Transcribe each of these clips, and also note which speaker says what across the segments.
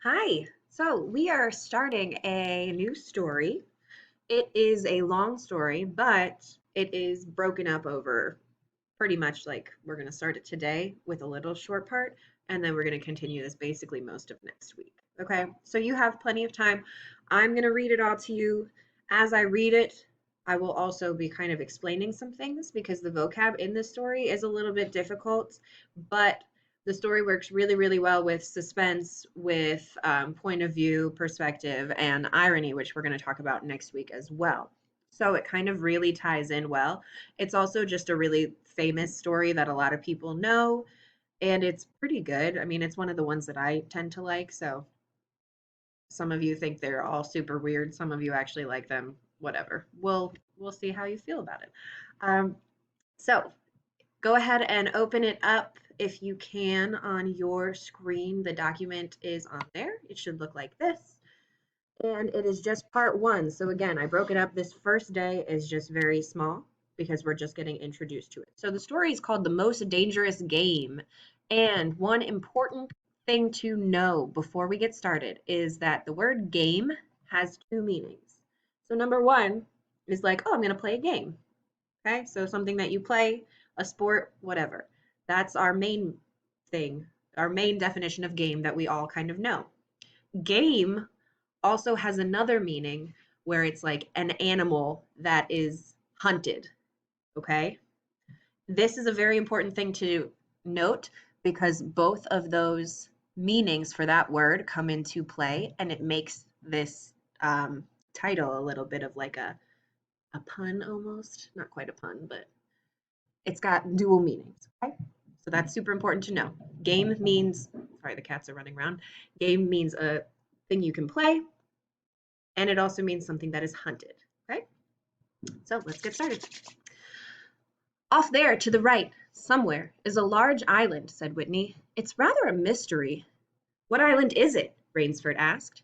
Speaker 1: Hi. So we are starting a new story. It is a long story, but it is broken up over pretty much like we're going to start it today with a little short part, and then we're going to continue this basically most of next week. Okay. So you have plenty of time. I'm going to read it all to you. As I read it, I will also be kind of explaining some things because the vocab in this story is a little bit difficult, but the story works really, really well with suspense, with point of view, perspective, and irony, which we're going to talk about next week as well. So it kind of really ties in well. It's also just a really famous story that a lot of people know, and it's pretty good. I mean, it's one of the ones that I tend to like. So some of you think they're all super weird. Some of you actually like them. Whatever. We'll see how you feel about it. Um, so go ahead and open it up if you can on your screen. The document is on there. It should look like this. And it is just part one. So again, I broke it up. This first day is just very small because we're just getting introduced to it. So the story is called The Most Dangerous Game. And one important thing to know before we get started is that the word game has two meanings. So number one is like, oh, I'm going to play a game. Okay, so something that you play, a sport, whatever. That's our main thing, our main definition of game that we all kind of know. Game also has another meaning where it's like an animal that is hunted. Okay, this is a very important thing to note because both of those meanings for that word come into play, and it makes this title a little bit of like a pun almost. Not quite a pun, but it's got dual meanings. Okay, so that's super important to know. Game means, sorry, the cats are running around. Game means a thing you can play, and it also means something that is hunted. Okay, so let's get started. Off there to the right, somewhere, is a large island, said Whitney. It's rather a mystery. What island is it? Rainsford asked.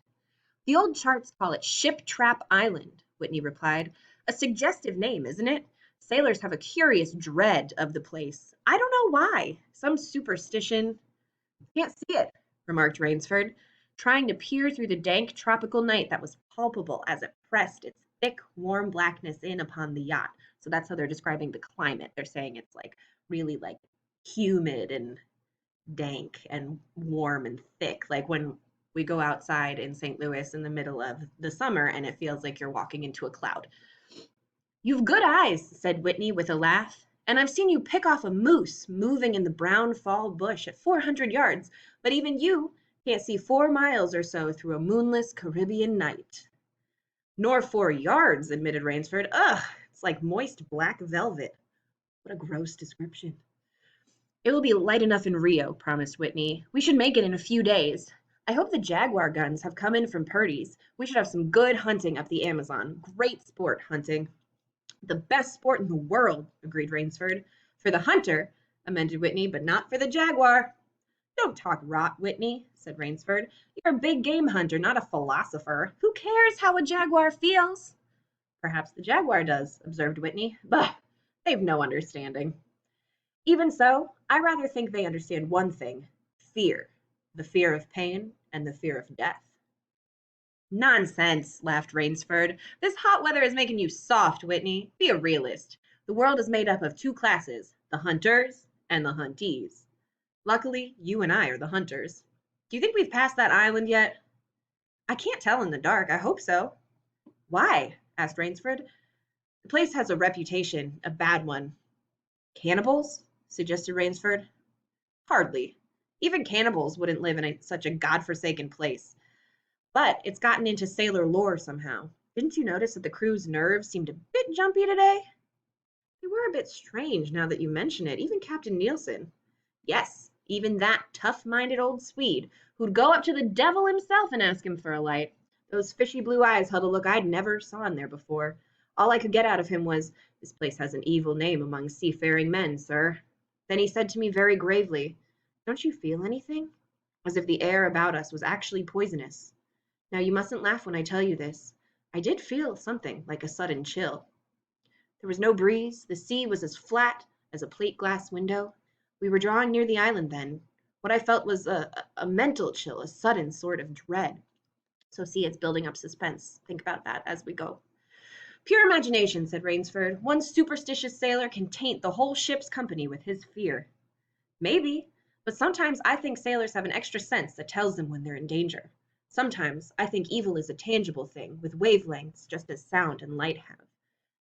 Speaker 1: The old charts call it Ship Trap Island, Whitney replied. A suggestive name, isn't it? Sailors have a curious dread of the place. I don't know why. Some superstition. Can't see it, remarked Rainsford, trying to peer through the dank tropical night that was palpable as it pressed its thick, warm blackness in upon the yacht. So that's how they're describing the climate. They're saying it's like really like humid and dank and warm and thick. Like when we go outside in St. Louis in the middle of the summer and it feels like you're walking into a cloud. You've good eyes, said Whitney with a laugh, and I've seen you pick off a moose moving in the brown fall bush at 400 yards, but even you can't see 4 miles or so through a moonless Caribbean night. Nor 4 yards, admitted Rainsford. Ugh, it's like moist black velvet. What a gross description. It will be light enough in Rio, promised Whitney. We should make it in a few days. I hope the Jaguar guns have come in from Purdy's. We should have some good hunting up the Amazon. Great sport, hunting. The best sport in the world, agreed Rainsford. For the hunter, amended Whitney, but not for the jaguar. Don't talk rot, Whitney, said Rainsford. You're a big game hunter, not a philosopher. Who cares how a jaguar feels? Perhaps the jaguar does, observed Whitney. Bah, they've no understanding. Even so, I rather think they understand one thing, fear. The fear of pain and the fear of death. Nonsense, laughed Rainsford. This hot weather is making you soft, Whitney. Be a realist. The world is made up of two classes, the hunters and the huntees. Luckily, you and I are the hunters. Do you think we've passed that island yet? I can't tell in the dark. I hope so. Why? Asked Rainsford. The place has a reputation, a bad one. Cannibals? Suggested Rainsford. Hardly. Even cannibals wouldn't live in such a godforsaken place. But it's gotten into sailor lore somehow. Didn't you notice that the crew's nerves seemed a bit jumpy today? They were a bit strange now that you mention it, even Captain Nielsen. Yes, even that tough-minded old Swede, who'd go up to the devil himself and ask him for a light. Those fishy blue eyes held a look I'd never saw in there before. All I could get out of him was, "This place has an evil name among seafaring men, sir." Then he said to me very gravely, "Don't you feel anything?" As if the air about us was actually poisonous. Now, you mustn't laugh when I tell you this. I did feel something like a sudden chill. There was no breeze. The sea was as flat as a plate glass window. We were drawing near the island then. What I felt was a mental chill, a sudden sort of dread. So see, it's building up suspense. Think about that as we go. Pure imagination, said Rainsford. One superstitious sailor can taint the whole ship's company with his fear. Maybe, but sometimes I think sailors have an extra sense that tells them when they're in danger. Sometimes I think evil is a tangible thing with wavelengths just as sound and light have.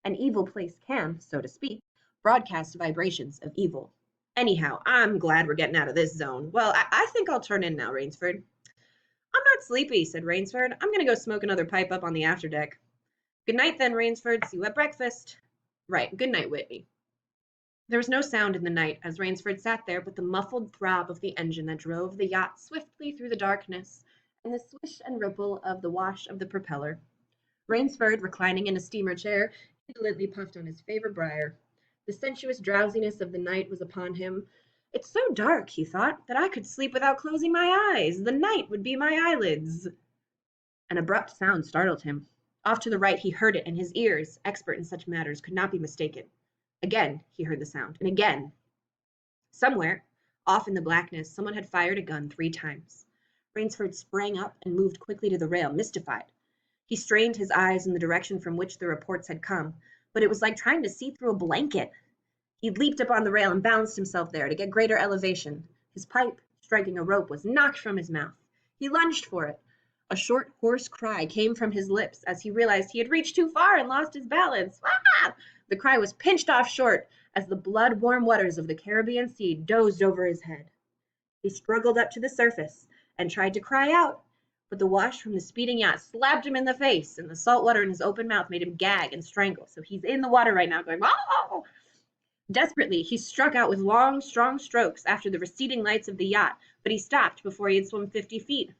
Speaker 1: An evil place can, so to speak, broadcast vibrations of evil. Anyhow, I'm glad we're getting out of this zone. Well, I think I'll turn in now, Rainsford. I'm not sleepy, said Rainsford. I'm going to go smoke another pipe up on the afterdeck. Good night, then, Rainsford. See you at breakfast. Right. Good night, Whitney. There was no sound in the night as Rainsford sat there but the muffled throb of the engine that drove the yacht swiftly through the darkness and the swish and ripple of the wash of the propeller. Rainsford, reclining in a steamer chair, indolently puffed on his favorite briar. The sensuous drowsiness of the night was upon him. It's so dark, he thought, that I could sleep without closing my eyes. The night would be my eyelids. An abrupt sound startled him. Off to the right he heard it, and his ears, expert in such matters, could not be mistaken. Again he heard the sound, and again. Somewhere, off in the blackness, someone had fired a gun 3 times. Rainsford sprang up and moved quickly to the rail, mystified. He strained his eyes in the direction from which the reports had come, but it was like trying to see through a blanket. He leaped up on the rail and balanced himself there to get greater elevation. His pipe, striking a rope, was knocked from his mouth. He lunged for it. A short, hoarse cry came from his lips as he realized he had reached too far and lost his balance. Ah! The cry was pinched off short as the blood-warm waters of the Caribbean Sea dozed over his head. He struggled up to the surface and tried to cry out, but the wash from the speeding yacht slapped him in the face, and the salt water in his open mouth made him gag and strangle. So he's in the water right now going, oh! Desperately, he struck out with long, strong strokes after the receding lights of the yacht, but he stopped before he had swum 50 feet.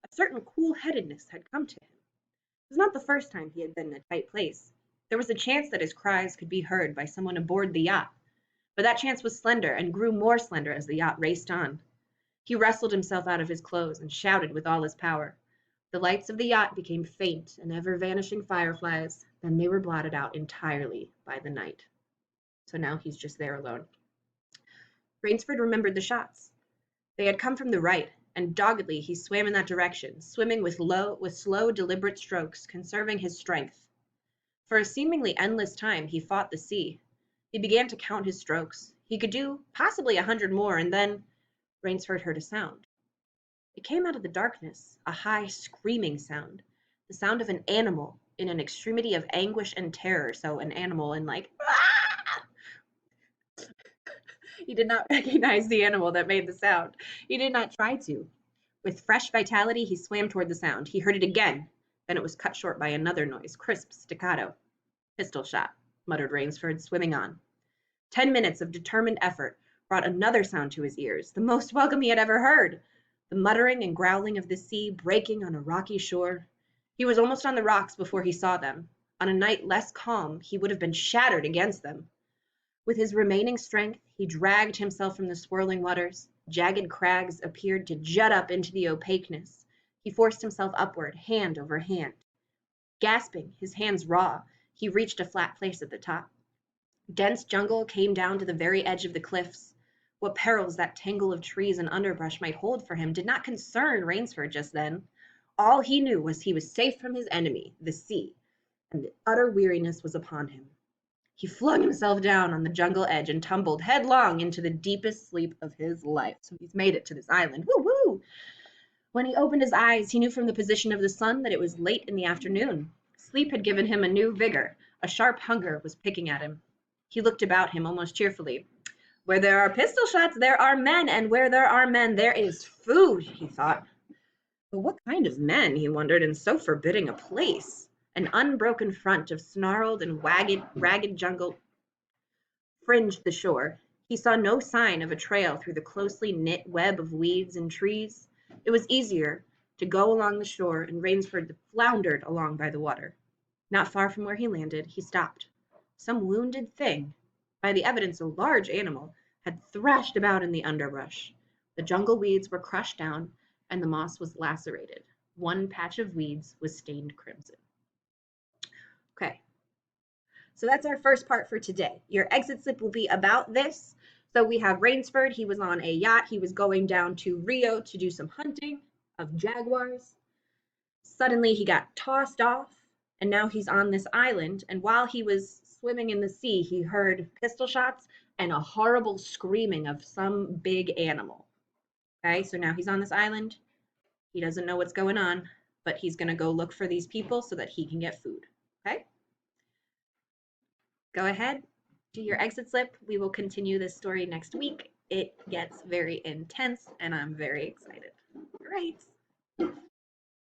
Speaker 1: A certain cool-headedness had come to him. It was not the first time he had been in a tight place. There was a chance that his cries could be heard by someone aboard the yacht, but that chance was slender and grew more slender as the yacht raced on. He wrestled himself out of his clothes and shouted with all his power. The lights of the yacht became faint and ever-vanishing fireflies, then they were blotted out entirely by the night. So now he's just there alone. Rainsford remembered the shots. They had come from the right, and doggedly he swam in that direction, swimming with slow, deliberate strokes, conserving his strength. For a seemingly endless time he fought the sea. He began to count his strokes. He could do possibly 100 more, and then Rainsford heard a sound. It came out of the darkness, a high, screaming sound, the sound of an animal in an extremity of anguish and terror. So an animal in like, ah! He did not recognize the animal that made the sound. He did not try to. With fresh vitality, he swam toward the sound. He heard it again. Then it was cut short by another noise, crisp, staccato. Pistol shot, muttered Rainsford, swimming on. 10 minutes of determined effort brought another sound to his ears, the most welcome he had ever heard. The muttering and growling of the sea breaking on a rocky shore. He was almost on the rocks before he saw them. On a night less calm, he would have been shattered against them. With his remaining strength, he dragged himself from the swirling waters. Jagged crags appeared to jut up into the opaqueness. He forced himself upward, hand over hand. Gasping, his hands raw, he reached a flat place at the top. Dense jungle came down to the very edge of the cliffs. What perils that tangle of trees and underbrush might hold for him did not concern Rainsford just then. All he knew was he was safe from his enemy, the sea, and the utter weariness was upon him. He flung himself down on the jungle edge and tumbled headlong into the deepest sleep of his life. So he's made it to this island. Woo woo! When he opened his eyes, he knew from the position of the sun that it was late in the afternoon. Sleep had given him a new vigor. A sharp hunger was picking at him. He looked about him almost cheerfully. Where there are pistol shots, there are men, and where there are men, there is food, he thought. But what kind of men, he wondered, in so forbidding a place? An unbroken front of snarled and ragged jungle fringed the shore. He saw no sign of a trail through the closely knit web of weeds and trees. It was easier to go along the shore, and Rainsford floundered along by the water. Not far from where he landed, he stopped. Some wounded thing, by the evidence a large animal, had thrashed about in the underbrush. The jungle weeds were crushed down, and the moss was lacerated. One patch of weeds was stained crimson. Okay, so that's our first part for today. Your exit slip will be about this. So we have Rainsford. He was on a yacht. He was going down to Rio to do some hunting of jaguars. Suddenly he got tossed off, and now he's on this island. And while he was swimming in the sea, he heard pistol shots and a horrible screaming of some big animal. Okay, so now he's on this island. He doesn't know what's going on, but he's going to go look for these people so that he can get food. Okay, go ahead, do your exit slip. We will continue this story next week. It gets very intense, and I'm very excited. Great.